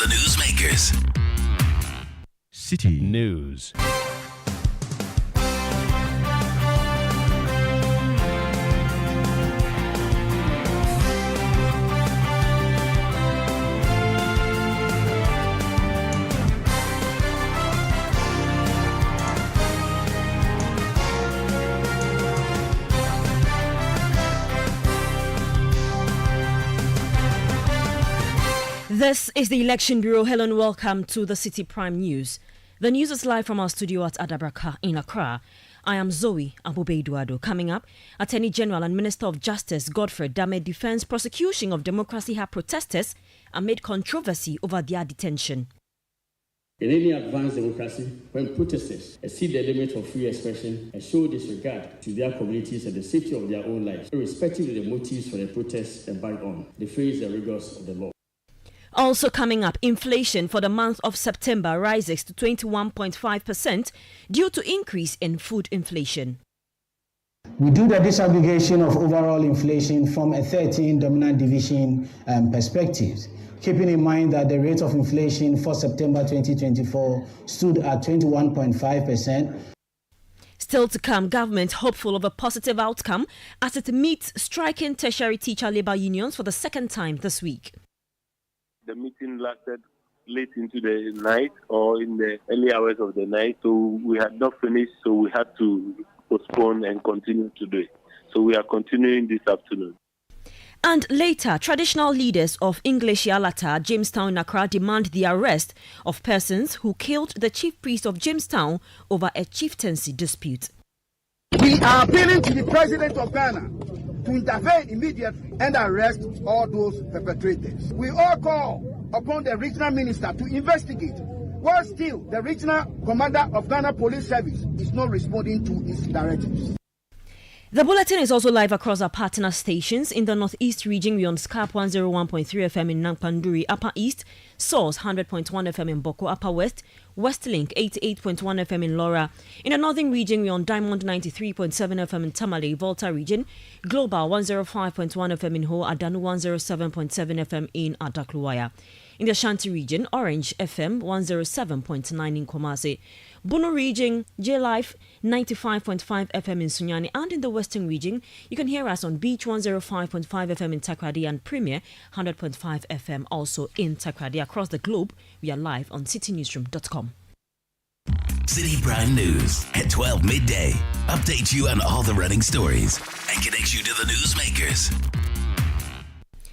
the newsmakers. Citi News. This is the Election Bureau. Hello and welcome to the Citi Prime News. The news is live from our studio at Adabraka in Accra. I am Zoe Abubeiduado. Coming up, Attorney General and Minister of Justice Godfrey Dame defends prosecution of Democracy Hub protesters amid controversy over their detention. In any advanced democracy, when protesters exceed the limit of free expression and show disregard to their communities and the safety of their own lives, irrespective of the motives for the protests embarked on, they face the rigors of the law. Also coming up, inflation for the month of September rises to 21.5% due to increase in food inflation. We do the disaggregation of overall inflation from a 13 dominant division perspective, keeping in mind that the rate of inflation for September 2024 stood at 21.5%. Still to come, government hopeful of a positive outcome as it meets striking tertiary teacher labour unions for the second time this week. The meeting lasted late into the night or in the early hours of the night, so we had not finished, so we had to postpone and continue today. So we are continuing this afternoon. And later, traditional leaders of English Yalata, Jamestown and Accra demand the arrest of persons who killed the chief priest of Jamestown over a chieftaincy dispute. We are appealing to the President of Ghana to intervene immediately and arrest all those perpetrators. We all call upon the regional minister to investigate, while still the regional commander of Ghana Police Service is not responding to his directives. The bulletin is also live across our partner stations. In the Northeast region, we on Scarp 101.3 FM in Nampanduri, Upper East, Source 100.1 FM in Boko, Upper West, Westlink 88.1 FM in Laura. In the Northern region, we on Diamond 93.7 FM in Tamale, Volta region, Global 105.1 FM in Ho, Adanu 107.7 FM in Adakluwaya. In the Ashanti region, Orange FM 107.9 in Kumasi. Bono region, J-Life 95.5 FM in Sunyani, and in the Western region, you can hear us on Beach 105.5 FM in Takrady and Premier 100.5 FM also in Takrady. Across the globe, we are live on citinewsroom.com. Citi Prime News at 12 midday. Update you on all the running stories and connect you to the newsmakers.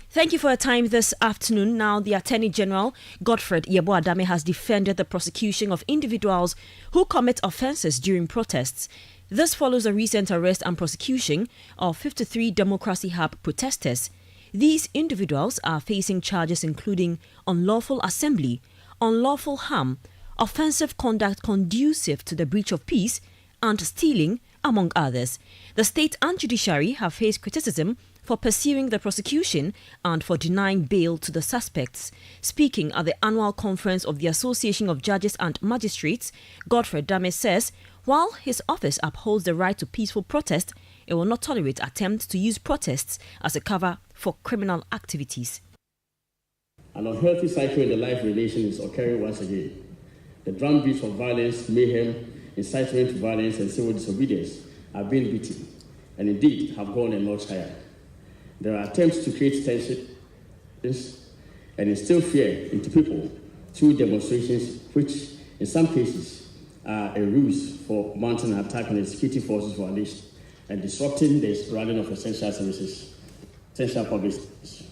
Thank you for your time this afternoon. Now, the Attorney General, Godfrey Dame, has defended the prosecution of individuals who commit offences during protests. This follows a recent arrest and prosecution of 53 Democracy Hub protesters. These individuals are facing charges including unlawful assembly, unlawful harm, offensive conduct conducive to the breach of peace, and stealing, among others. The state and judiciary have faced criticism for pursuing the prosecution and for denying bail to the suspects. Speaking at the annual conference of the Association of Judges and Magistrates, Godfrey Dame says, while his office upholds the right to peaceful protest, it will not tolerate attempts to use protests as a cover for criminal activities. An unhealthy cycle in the life relation is occurring once again. The drumbeats of violence, mayhem, incitement to violence and civil disobedience have been beaten and indeed have gone a notch higher. There are attempts to create tensions and instill fear into people through demonstrations, which in some cases are a ruse for mounting an attack on the security forces violation and disrupting the running of essential services, essential public services.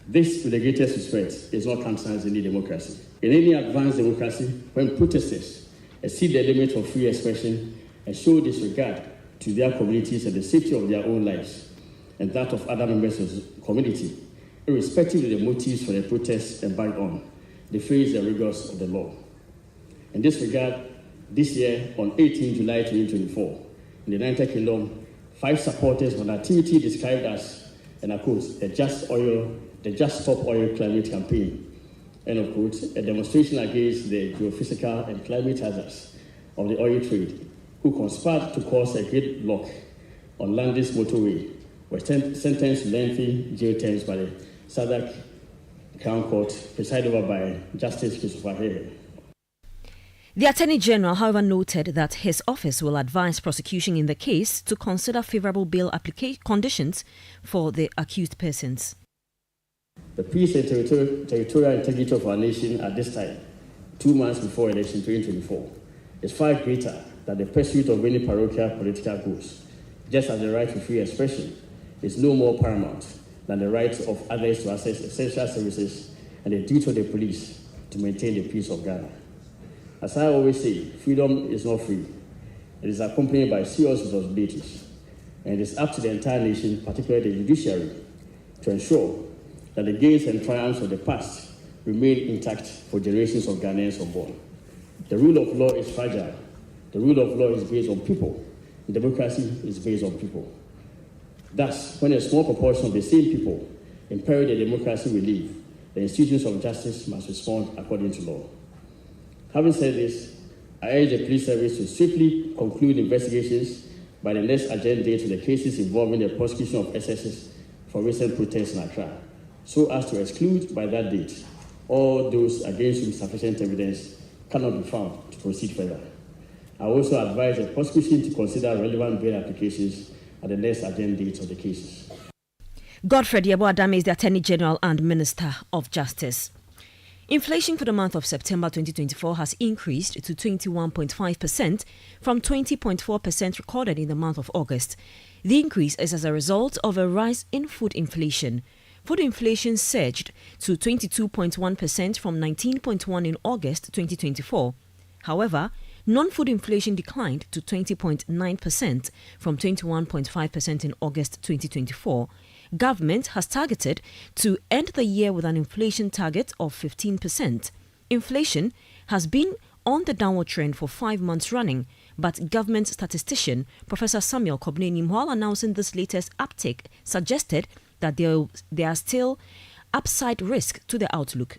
This, with the greatest respect, is not countenance in any democracy. In any advanced democracy, when protesters exceed the limit of free expression and show disregard to their communities and the safety of their own lives, and that of other members of the community, irrespective of the motives for the protests embarked on, they face the rigors of the law. In this regard, this year, on 18 July 2024, in the United Kingdom, 5 supporters of an activity described as, and I quote, the Just Stop Oil Climate Campaign, end of quote, a demonstration against the geophysical and climate hazards of the oil trade, who conspired to cause a gridlock on Landis motorway, were sentenced to lengthy jail terms by the SADC Crown Court, presided over by Justice Christopher Hehe. The Attorney General, however, noted that his office will advise prosecution in the case to consider favourable bail application conditions for the accused persons. The peace and territorial integrity of our nation at this time, 2 months before election 2024, is far greater than the pursuit of any parochial political goals, just as the right to free expression is no more paramount than the right of others to access essential services and the duty of the police to maintain the peace of Ghana. As I always say, freedom is not free. It is accompanied by serious responsibilities, and it is up to the entire nation, particularly the judiciary, to ensure that the gains and triumphs of the past remain intact for generations of Ghanaians unborn. The rule of law is fragile. The rule of law is based on people. Democracy is based on people. Thus, when a small proportion of the same people imperil the democracy we live, the institutions of justice must respond according to law. Having said this, I urge the police service to swiftly conclude investigations by the next agenda date to the cases involving the prosecution of excesses for recent protests in Accra, so as to exclude by that date all those against whom sufficient evidence cannot be found to proceed further. I also advise the prosecution to consider relevant bail applications at the next agenda date of the cases. Godfred Yeboah-Adame is the Attorney General and Minister of Justice. Inflation for the month of September 2024 has increased to 21.5% from 20.4% recorded in the month of August. The increase is as a result of a rise in food inflation. Food inflation surged to 22.1% from 19.1% in August 2024. However, non-food inflation declined to 20.9% from 21.5% in August 2024. Government has targeted to end the year with an inflation target of 15%. Inflation has been on the downward trend for 5 months running, but government statistician Professor Samuel Kobnenim, while announcing this latest uptick, suggested that there are still upside risk to the outlook.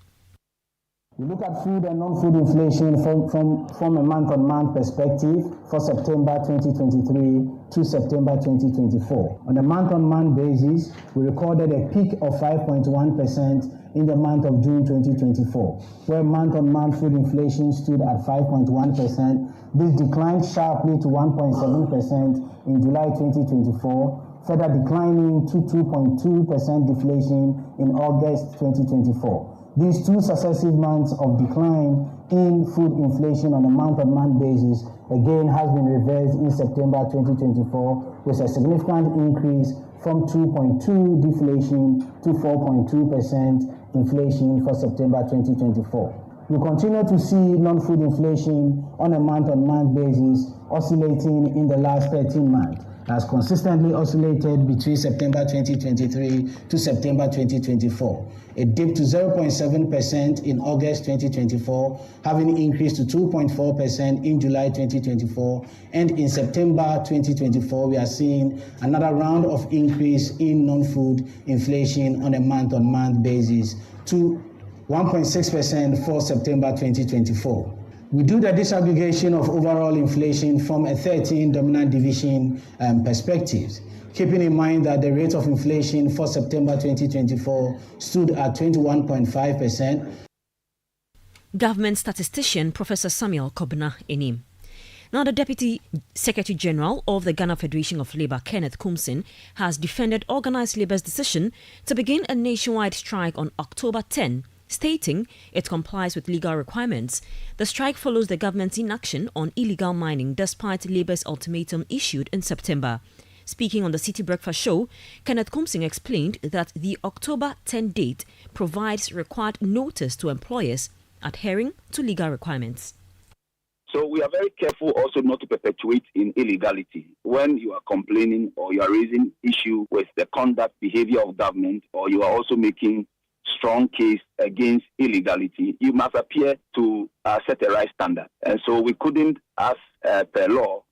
We look at food and non-food inflation from a month-on-month perspective for September 2023 to September 2024. On a month-on-month basis, we recorded a peak of 5.1% in the month of June 2024, where month-on-month food inflation stood at 5.1%. This declined sharply to 1.7% in July 2024, further declining to 2.2% deflation in August 2024. These 2 successive months of decline in food inflation on a month-on-month basis again has been reversed in September 2024 with a significant increase from 2.2% deflation to 4.2% inflation for September 2024. We continue to see non-food inflation on a month-on-month basis oscillating in the last 13 months. Has consistently oscillated between September 2023 to September 2024. It dipped to 0.7% in August 2024, having increased to 2.4% in July 2024. And in September 2024, we are seeing another round of increase in non-food inflation on a month-on-month basis to 1.6% for September 2024. We do the disaggregation of overall inflation from a 13 dominant division perspectives, keeping in mind that the rate of inflation for September 2024 stood at 21.5%. Government statistician Professor Samuel Kobnenim. Now, the Deputy Secretary General of the Ghana Federation of Labour, Kenneth Kumsin, has defended organised labour's decision to begin a nationwide strike on October 10, stating it complies with legal requirements. The strike follows the government's inaction on illegal mining despite Labour's ultimatum issued in September. Speaking on the Citi Breakfast Show, Kenneth Kumsin explained that the October 10 date provides required notice to employers adhering to legal requirements. So we are very careful also not to perpetuate in illegality. When you are complaining or you are raising issue with the conduct behavior of government, or you are also making strong case against illegality, you must appear to set a right standard. And so we couldn't, as per law,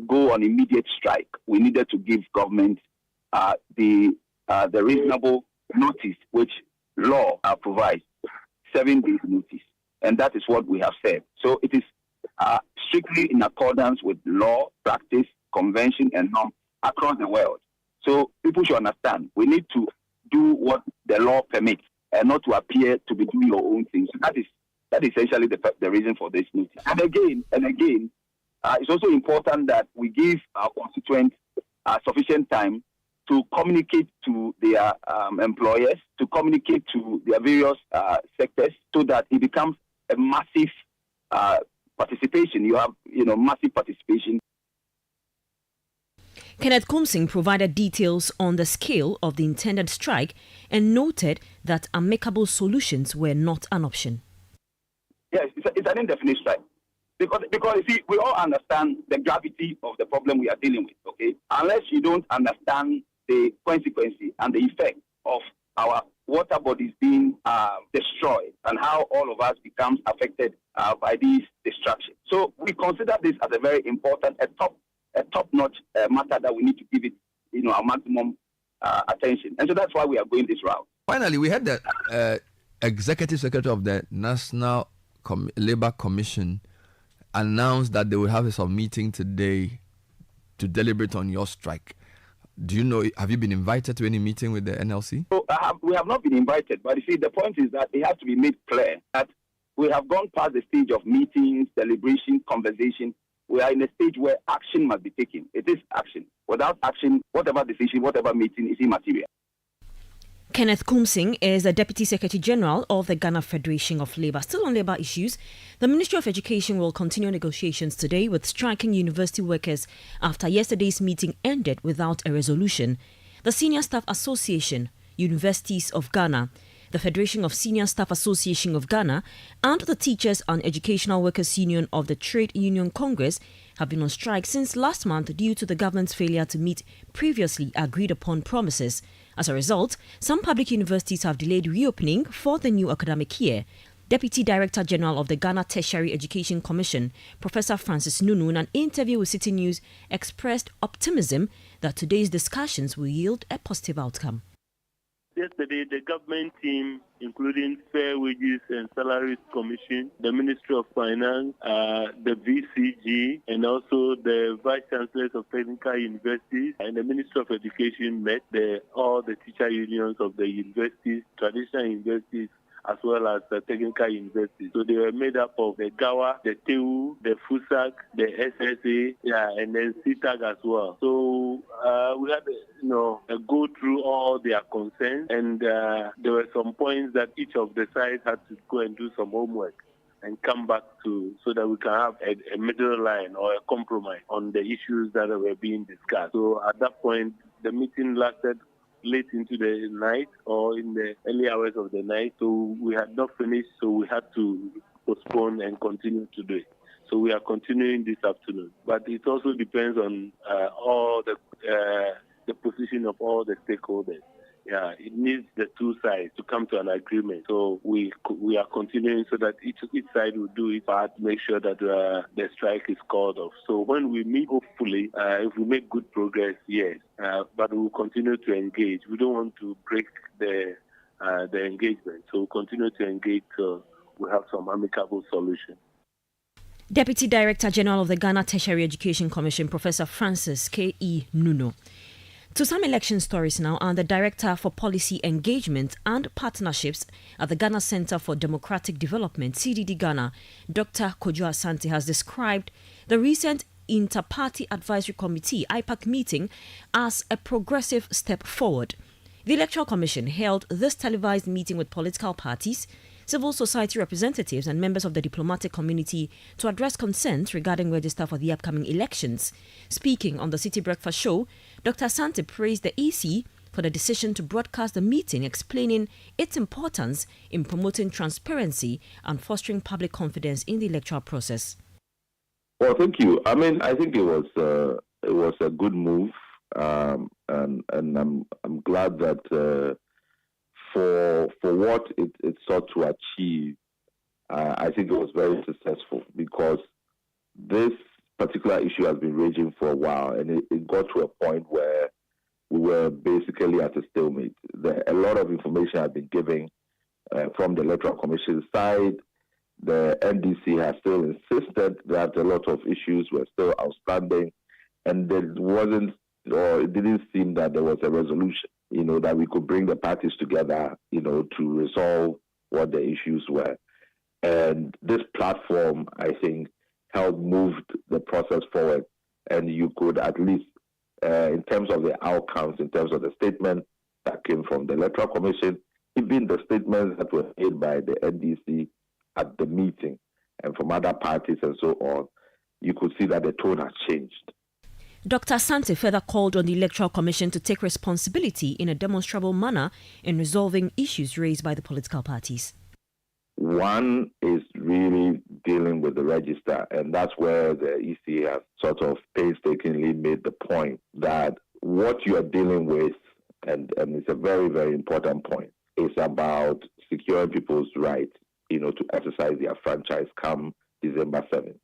go on immediate strike. We needed to give government the reasonable notice which law provides, 7 days notice. And that is what we have said. So it is strictly in accordance with law, practice, convention, and norm across the world. So people should understand we need to do what the law permits and not to appear to be doing your own things. So that is essentially the reason for this meeting. And again, it's also important that we give our constituents sufficient time to communicate to their employers, to communicate to their various sectors, so that it becomes a massive participation. You have, massive participation. Kenneth Kumsing provided details on the scale of the intended strike and noted that amicable solutions were not an option. Yes, it's an indefinite strike. Because you see, we all understand the gravity of the problem we are dealing with, okay? Unless you don't understand the consequences and the effect of our water bodies being destroyed and how all of us becomes affected by these destructions. So we consider this as a very important, a top-notch matter that we need to give it, our maximum attention. And so that's why we are going this route. Finally, we had the executive secretary of the National Labour Commission announced that they will have a meeting today to deliberate on your strike. Do you know, have you been invited to any meeting with the NLC? So, we have not been invited, but you see, the point is that it has to be made clear that we have gone past the stage of meetings, deliberation, conversation. We are in a stage where action must be taken. It is action. Without action, whatever decision, whatever meeting is immaterial. Kenneth Kumsing is the Deputy Secretary General of the Ghana Federation of Labour. Still on labour issues, the Ministry of Education will continue negotiations today with striking university workers after yesterday's meeting ended without a resolution. The Senior Staff Association, Universities of Ghana, the Federation of Senior Staff Association of Ghana, and the Teachers and Educational Workers Union of the Trade Union Congress have been on strike since last month due to the government's failure to meet previously agreed upon promises. As a result, some public universities have delayed reopening for the new academic year. Deputy Director General of the Ghana Tertiary Education Commission, Professor Francis Nunu, in an interview with Citi News, expressed optimism that today's discussions will yield a positive outcome. Yesterday, the government team, including Fair Wages and Salaries Commission, the Ministry of Finance, the VCG, and also the Vice Chancellors of Technical Universities and the Ministry of Education met all the teacher unions of the universities, traditional universities, as well as the technical universities. So they were made up of the GAWA, the TEU, the FUSAC, the SSA, and then CITAG as well. So we had go through all their concerns, and there were some points that each of the sides had to go and do some homework and come back to, so that we can have a middle line or a compromise on the issues that were being discussed. So at that point, the meeting lasted late into the night or in the early hours of the night. So we had not finished, so we had to postpone and continue to do it. So we are continuing this afternoon. But it also depends on all the position of all the stakeholders. Yeah, it needs the two sides to come to an agreement. So we are continuing so that each side will do its part to make sure that the strike is called off. So when we meet, hopefully, if we make good progress, yes, but we will continue to engage. We don't want to break the engagement. So we'll continue to engage till we have some amicable solution. Deputy Director General of the Ghana Tertiary Education Commission, Professor Francis K.E. Nuno. To some election stories now, and the Director for Policy Engagement and Partnerships at the Ghana Center for Democratic Development, CDD Ghana, Dr. Kojo Asante, has described the recent Inter-Party Advisory Committee, IPAC meeting, as a progressive step forward. The Electoral Commission held this televised meeting with political parties, civil society representatives and members of the diplomatic community to address concerns regarding register for the upcoming elections. Speaking on the City Breakfast Show, Dr. Asante praised the EC for the decision to broadcast the meeting, explaining its importance in promoting transparency and fostering public confidence in the electoral process. Well, thank you. I mean, I think it was a good move, and I'm glad that for what it sought to achieve, I think it was very successful, because this particular issue has been raging for a while, and it got to a point where we were basically at a stalemate. A lot of information had been given from the Electoral Commission side. The NDC has still insisted that a lot of issues were still outstanding, and there wasn't or it didn't seem that there was a resolution, that we could bring the parties together, to resolve what the issues were. And this platform, I think, helped move the process forward. And you could at least, in terms of the outcomes, in terms of the statement that came from the Electoral Commission, even the statements that were made by the NDC at the meeting and from other parties and so on, you could see that the tone has changed. Dr. Asante further called on the Electoral Commission to take responsibility in a demonstrable manner in resolving issues raised by the political parties. One is really dealing with the register, and that's where the EC has sort of painstakingly made the point that what you are dealing with, and it's a very, very important point, is about securing people's rights, to exercise their franchise come December 7th.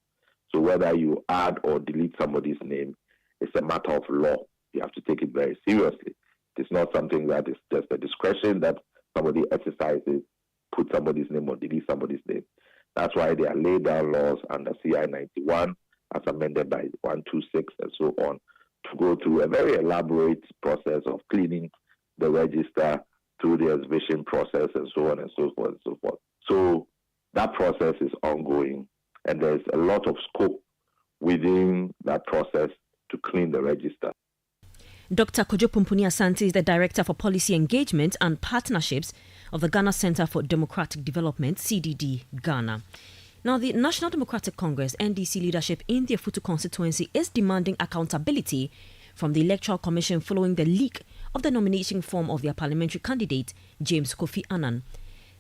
So whether you add or delete somebody's name, it's a matter of law. You have to take it very seriously. It's not something that is just a discretion that somebody exercises, put somebody's name or delete somebody's name. That's why they are laid down laws under CI 91, as amended by 126 and so on, to go through a very elaborate process of cleaning the register through the exhibition process and so on and so forth and so forth. So that process is ongoing, and there's a lot of scope within that process to clean the register. Dr. Kojo Pumpuni Asante is the Director for Policy Engagement and Partnerships of the Ghana Center for Democratic Development, CDD, Ghana. Now, the National Democratic Congress, NDC leadership in the Afutu constituency is demanding accountability from the Electoral Commission following the leak of the nomination form of their parliamentary candidate, James Kofi Annan.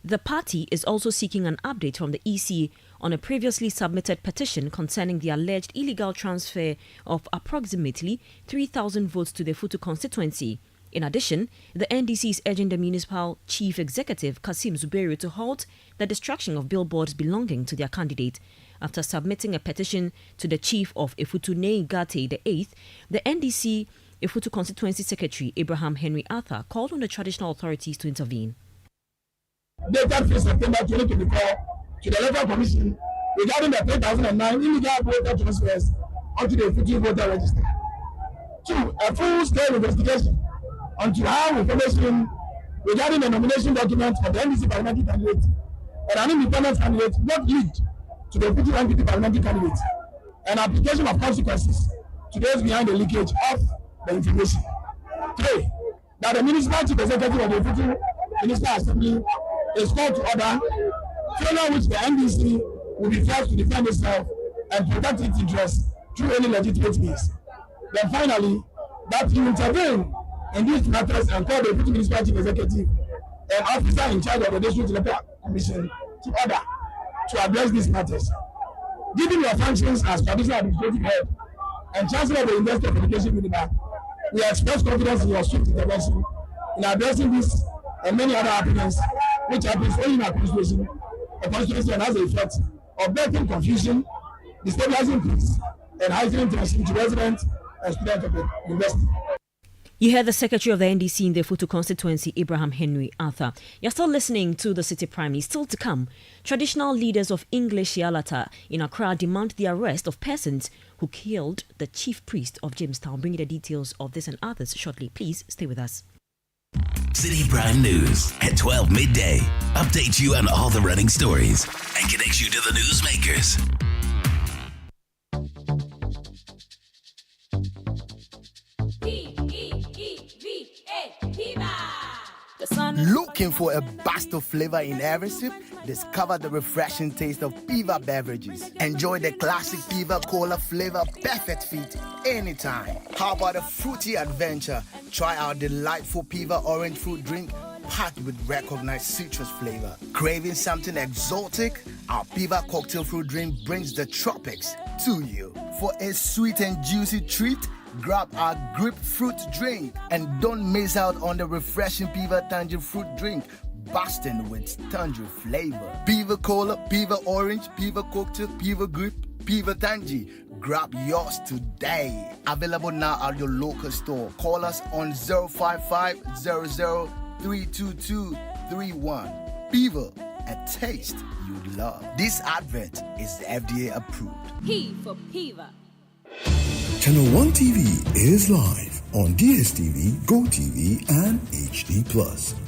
The party is also seeking an update from the EC on a previously submitted petition concerning the alleged illegal transfer of approximately 3,000 votes to the Afutu constituency. In addition, the NDC is urging the municipal chief executive, Kasim Zubairu, to halt the destruction of billboards belonging to their candidate. After submitting a petition to the chief of Afutu, Nei Gate the 8th, the NDC Afutu constituency secretary, Abraham Henry Arthur, called on the traditional authorities to intervene. Dated 5 September 2024 to the Electoral Commission regarding the 2009 illegal voter transfers onto the Afutu voter register. 2. A full-scale investigation onto how information regarding the nomination documents of the NDC parliamentary candidate and an independent candidate not leaked to the Afutu NPP parliamentary candidate, and application of consequences to those behind the leakage of the information. 3. That the municipal chief executive of the Afutu Municipal Assembly is called to order, following which the NDC will be forced to defend itself and protect its interests through any legitimate means. Then finally, that you intervene in these matters and call the Afutu Municipal Chief Executive and officer in charge of the District Electoral Commission to order to address these matters. Given your functions as traditional administrative head and Chancellor of the University of Education, Minister, we express confidence in your swift intervention in addressing this and many other happenings which happens only in our constituency, a constituency that has the effect of breaking confusion, destabilizing peace, and heightening tension to residents and students of the university. You heard the Secretary of the NDC in the Afutu constituency, Abraham Henry Arthur. You're still listening to the Citi Prime. Still to come, traditional leaders of English Yalata in Accra demand the arrest of persons who killed the chief priest of Jamestown. Bring you the details of this and others shortly. Please stay with us. Citi Prime News at 12 midday. Update you on all the running stories and connects you to the newsmakers. Looking for a burst of flavor in every sip? Discover the refreshing taste of Piva beverages. Enjoy the classic Piva Cola flavor, perfect fit anytime. How about a fruity adventure? Try our delightful Piva orange fruit drink packed with recognized citrus flavor. Craving something exotic? Our Piva cocktail fruit drink brings the tropics to you. For a sweet and juicy treat, grab our grapefruit drink and don't miss out on the refreshing Piva Tangerine fruit drink, bursting with tangerine flavor. Piva Cola, Piva Orange, Piva Cocktail, Piva Grape, Piva Tangy. Grab yours today. Available now at your local store. Call us on 055 00 32231. Piva, a taste you love. This advert is FDA approved. P for Piva. Channel 1 TV is live on DSTV, GoTV, and HD+.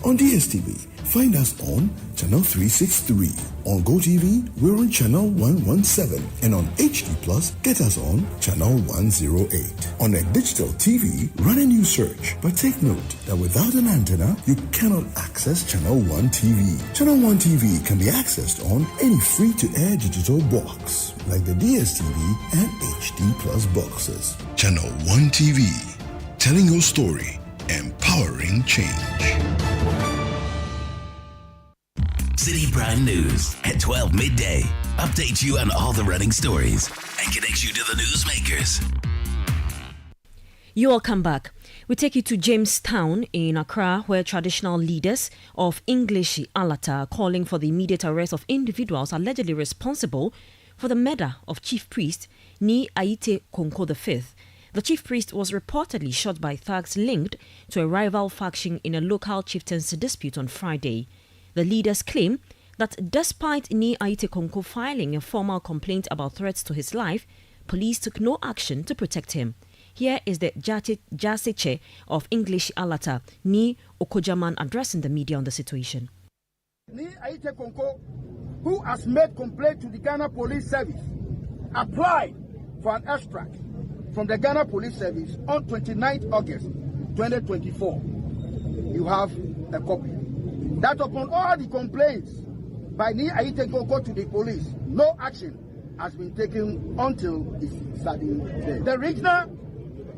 On DSTV, find us on Channel 363. On GoTV, we're on Channel 117. And on HD+, get us on Channel 108. On a digital TV, run a new search. But take note that without an antenna, you cannot access Channel 1 TV. Channel 1 TV can be accessed on any free-to-air digital box, like the DSTV and HD+ boxes. Channel 1 TV, telling your story, empowering change. Citi Prime News at 12 midday. Updates you on all the running stories and connects you to the newsmakers. You all come back. We take you to Jamestown in Accra, where traditional leaders of English Alata are calling for the immediate arrest of individuals allegedly responsible for the murder of Chief Priest Ni Aite Konko V. The chief priest was reportedly shot by thugs linked to a rival faction in a local chieftaincy dispute on Friday. The leaders claim that despite Ni Aite Konko filing a formal complaint about threats to his life, police took no action to protect him. Here is the Jaseche of English Alata, Ni Okojaman, addressing the media on the situation. Ni Aite Konko, who has made complaint to the Ghana Police Service, applied for an extract from the Ghana Police Service on 29th August 2024. You have a copy. That upon all the complaints by Ni Aite Konko to the police, no action has been taken until his sudden death. The regional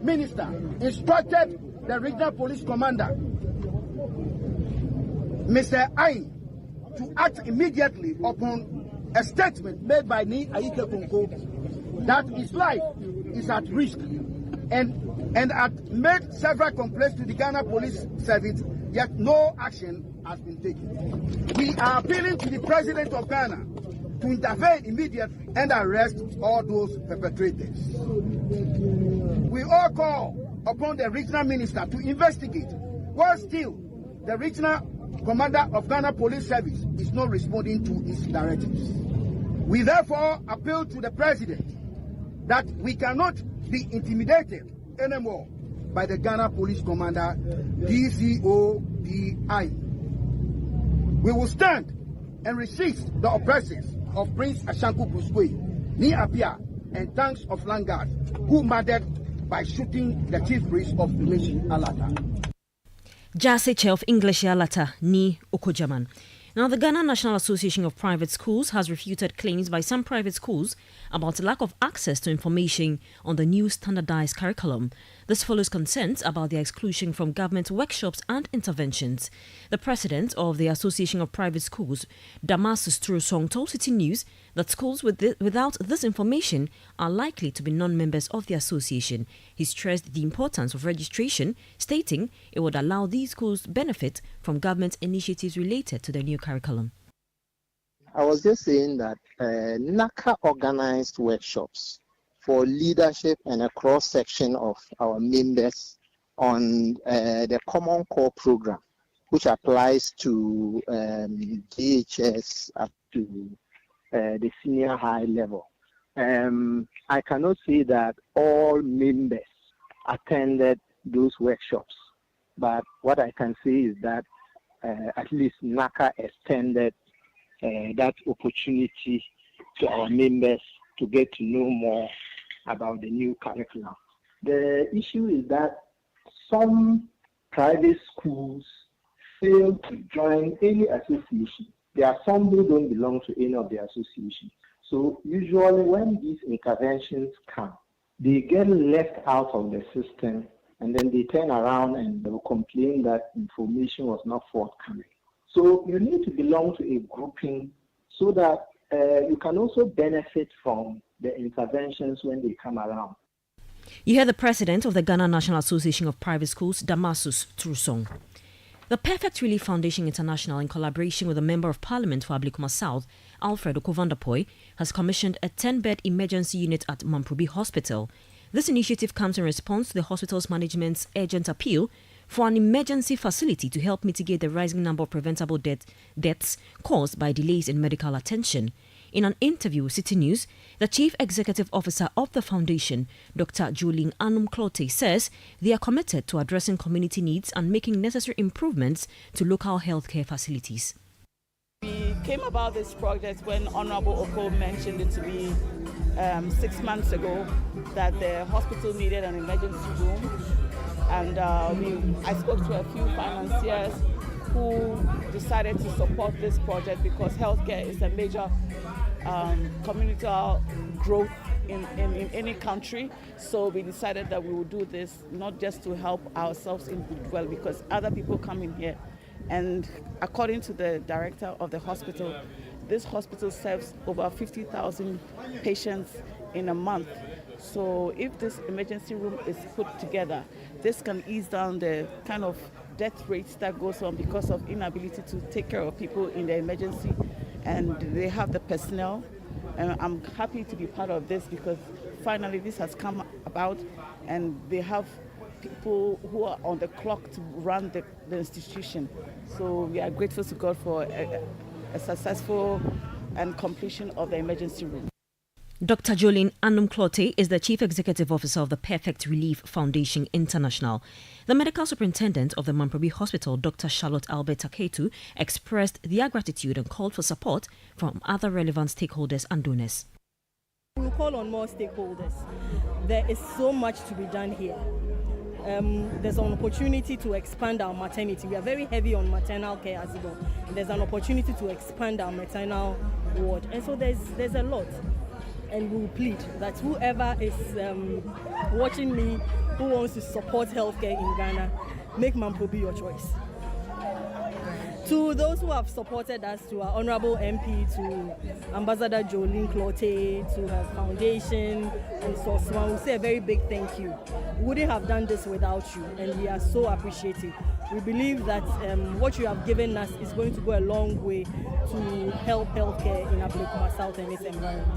minister instructed the regional police commander, Mr. Ain, to act immediately upon a statement made by Ni Aite Konko that his life is at risk and had made several complaints to the Ghana Police Service, yet no action has been taken. We are appealing to the President of Ghana to intervene immediately and arrest all those perpetrators. We all call upon the regional minister to investigate, while still the regional commander of Ghana Police Service is not responding to his directives. We therefore appeal to the President that we cannot be intimidated anymore by the Ghana Police Commander, DCODI. We will stand and resist the oppressors of Prince Ashanku Buskwe, Ni Apia, and tanks of Langas, who murdered by shooting the chief priest of English Alata. Jaseche of English Alata, Ni Okojaman. Now, the Ghana National Association of Private Schools has refuted claims by some private schools about lack of access to information on the new standardized curriculum. This follows concerns about their exclusion from government workshops and interventions. The president of the Association of Private Schools, Damasus Trusong, told Citi News that schools without this information are likely to be non-members of the association. He stressed the importance of registration, stating it would allow these schools to benefit from government initiatives related to the new curriculum. I was just saying that NACA organized workshops for leadership and a cross-section of our members on the Common Core program, which applies to DHS up to the senior high level. I cannot say that all members attended those workshops, but what I can say is that at least NACA extended that opportunity to our members to get to know more about the new curriculum. The issue is that some private schools fail to join any association. There are some who don't belong to any of the associations. So usually when these interventions come, they get left out of the system, and then they turn around and they will complain that information was not forthcoming. So you need to belong to a grouping so that you can also benefit from the interventions when they come around. You hear the president of the Ghana National Association of Private Schools, Damasus Trusong. The Perfect Relief Foundation International, in collaboration with the Member of Parliament for Ablikuma South, Alfred Okovandapoy, has commissioned a 10-bed emergency unit at Mamprobi Hospital. This initiative comes in response to the hospital's management's urgent appeal for an emergency facility to help mitigate the rising number of preventable deaths caused by delays in medical attention. In an interview with Citi News, the Chief Executive Officer of the foundation, Dr. Jolene Anum-Clottey, says they are committed to addressing community needs and making necessary improvements to local healthcare facilities. We came about this project when Honorable Oko mentioned it to me 6 months ago that the hospital needed an emergency room, and I spoke to a few financiers who decided to support this project because healthcare is a major community growth in any country. So we decided that we would do this not just to help ourselves individually, because other people come in here. And according to the director of the hospital, this hospital serves over 50,000 patients in a month. So if this emergency room is put together, this can ease down the kind of death rates that goes on because of inability to take care of people in the emergency, and they have the personnel. And I'm happy to be part of this because finally this has come about, and they have people who are on the clock to run the institution. So we are grateful to God for a successful and completion of the emergency room. Dr. Jolene Anum-Clottey is the Chief Executive Officer of the Perfect Relief Foundation International. The medical superintendent of the Mamprobi Hospital, Dr. Charlotte Alberta Ketu, expressed their gratitude and called for support from other relevant stakeholders and donors. We will call on more stakeholders. There is so much to be done here. There's an opportunity to expand our maternity. We are very heavy on maternal care as well. There's an opportunity to expand our maternal ward. And so there's a lot. And we will plead that whoever is watching me who wants to support healthcare in Ghana, make Mamprobi your choice. To those who have supported us, to our Honorable MP, to Ambassador Jolene Clottey, to her foundation, and so on, we say a very big thank you. We wouldn't have done this without you, and we are so appreciative. We believe that what you have given us is going to go a long way to help healthcare in Ablekuma South and its environment.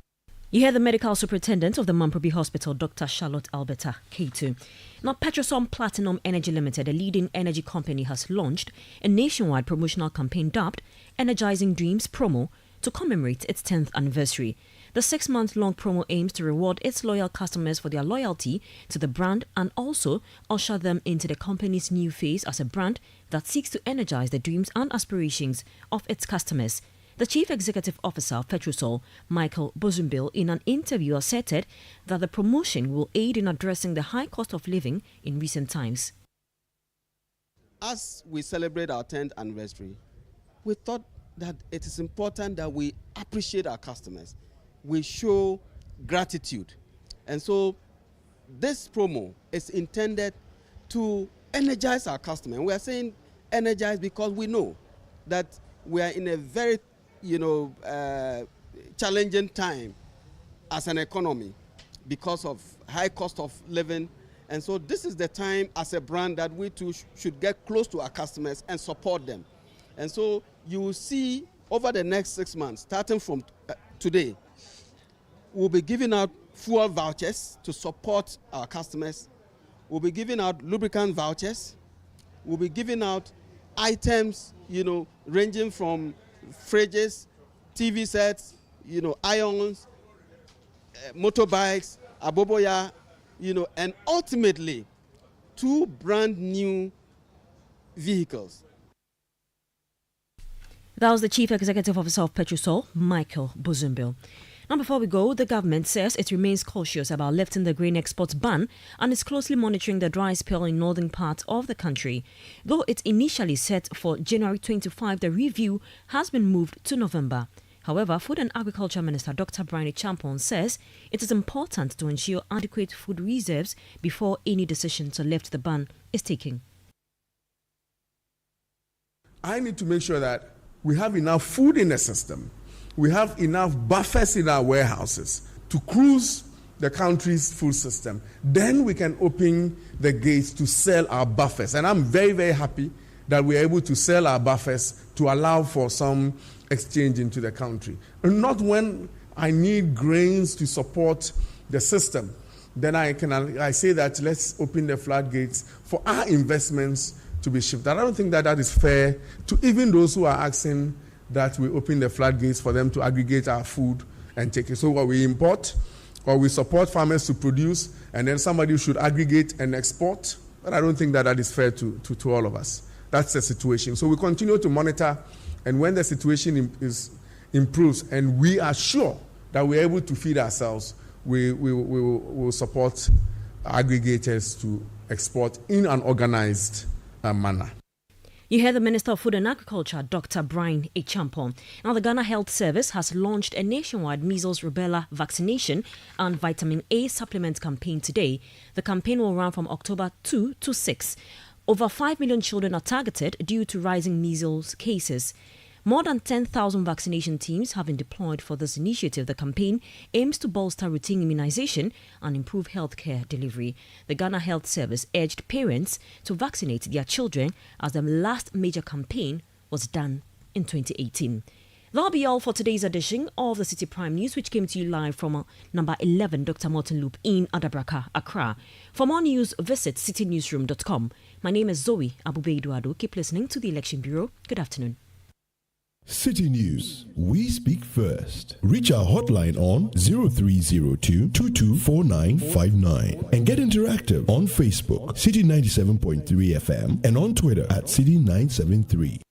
You hear the medical superintendent of the Mamprobi Hospital, Dr. Charlotte Alberta Ketu. Now, Petrosom Platinum Energy Limited, a leading energy company, has launched a nationwide promotional campaign dubbed Energizing Dreams Promo to commemorate its 10th anniversary. The 6-month-long promo aims to reward its loyal customers for their loyalty to the brand and also usher them into the company's new phase as a brand that seeks to energize the dreams and aspirations of its customers. The Chief Executive Officer of Petrosol, Michael Bozumbil, in an interview asserted that the promotion will aid in addressing the high cost of living in recent times. As we celebrate our 10th anniversary, we thought that it is important that we appreciate our customers. We show gratitude. And so this promo is intended to energize our customers. We are saying energize because we know that we are in a very challenging time as an economy because of high cost of living. And so this is the time as a brand that we too should get close to our customers and support them. And so you will see over the next 6 months, starting from today, we'll be giving out fuel vouchers to support our customers. We'll be giving out lubricant vouchers. We'll be giving out items, ranging from fridges, TV sets, irons, motorbikes, aboboya, and ultimately 2 brand new vehicles. That was the Chief Executive Officer of Petrosol, Michael Bozumbil. Now, before we go, the government says it remains cautious about lifting the grain exports ban and is closely monitoring the dry spell in northern parts of the country. Though it initially set for January 25, the review has been moved to November. However, Food and Agriculture Minister Dr. Brian Champon says it is important to ensure adequate food reserves before any decision to lift the ban is taken. I need to make sure that we have enough food in the system. We have enough buffers in our warehouses to cruise the country's food system. Then we can open the gates to sell our buffers. And I'm very, very happy that we're able to sell our buffers to allow for some exchange into the country. And not when I need grains to support the system. Then I say that let's open the floodgates for our investments to be shifted. I don't think that is fair to even those who are asking that we open the floodgates for them to aggregate our food and take it. So what we import, or we support farmers to produce, and then somebody should aggregate and export. But I don't think that is fair to all of us. That's the situation. So we continue to monitor, and when the situation improves and we are sure that we're able to feed ourselves, we will support aggregators to export in an organized manner. You heard the Minister of Food and Agriculture, Dr. Brian Echampong. Now, the Ghana Health Service has launched a nationwide measles, rubella vaccination and vitamin A supplement campaign today. The campaign will run from October 2 to 6. Over 5 million children are targeted due to rising measles cases. More than 10,000 vaccination teams have been deployed for this initiative. The campaign aims to bolster routine immunization and improve healthcare delivery. The Ghana Health Service urged parents to vaccinate their children as the last major campaign was done in 2018. That'll be all for today's edition of the Citi Prime News, which came to you live from number 11 Dr. Morton Loop in Adabraka, Accra. For more news, visit citynewsroom.com. My name is Zoe Abube-Eduardo. Keep listening to the Election Bureau. Good afternoon. City News. We speak first. Reach our hotline on 0302 224959 and get interactive on Facebook, Citi 97.3 FM, and on Twitter at Citi 973.